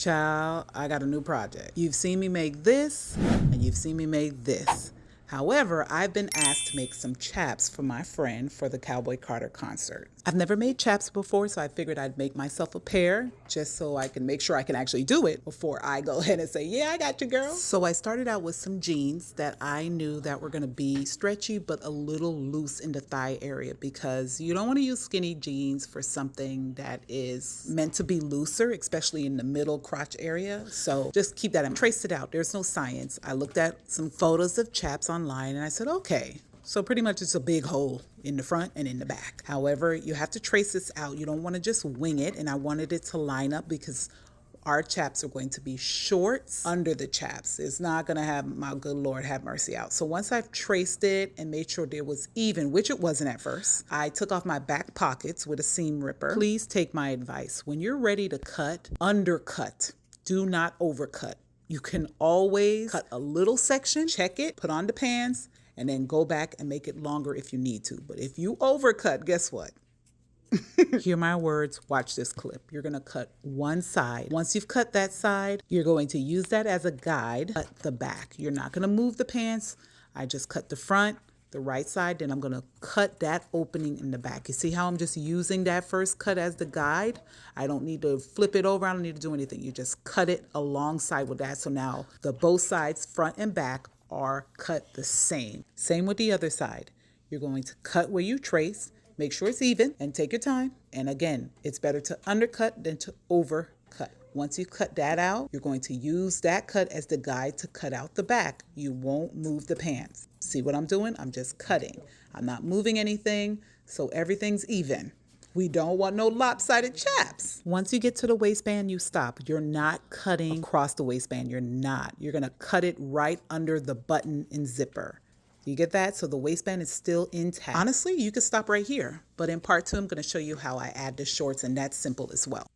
Child, I got a new project. You've seen me make this, and you've seen me make this. However, I've been asked to make some chaps for my friend for the Cowboy Carter concert. I've never made chaps before, so I figured I'd make myself a pair just so I can make sure I can actually do it before I go ahead and say, yeah, I got you, girl. So I started out with some jeans that I knew that were gonna be stretchy but a little loose in the thigh area, because you don't wanna use skinny jeans for something that is meant to be looser, especially in the middle crotch area. So just keep that in mind. Traced it out, there's no science. I looked at some photos of chaps online and I said, okay, so pretty much it's a big hole in the front and in the back. However, you have to trace this out. You don't want to just wing it, and I wanted it to line up because our chaps are going to be shorts under the chaps. It's not going to have, my good Lord have mercy, out. So once I've traced it and made sure it was even, which it wasn't at first, I took off my back pockets with a seam ripper. Please take my advice. When you're ready to cut, undercut. Do not overcut. You can always cut a little section, check it, put on the pants, and then go back and make it longer if you need to. But if you overcut, guess what? Hear my words, watch this clip. You're gonna cut one side. Once you've cut that side, you're going to use that as a guide, cut the back. You're not gonna move the pants. I just cut the front, the right side, then I'm gonna cut that opening in the back. You see how I'm just using that first cut as the guide? I don't need to flip it over, I don't need to do anything. You just cut it alongside with that. So now the both sides, front and back, are cut the same. Same with the other side. You're going to cut where you trace, make sure it's even, and take your time. And again, it's better to undercut than to overcut. Once you cut that out, you're going to use that cut as the guide to cut out the back. You won't move the pants. See what I'm doing? I'm just cutting. I'm not moving anything, so everything's even. We don't want no lopsided chaps. Once you get to the waistband, you stop. You're not cutting across the waistband. You're not. You're gonna cut it right under the button and zipper. You get that? So the waistband is still intact. Honestly, you could stop right here. But in part 2, I'm gonna show you how I add the shorts, and that's simple as well.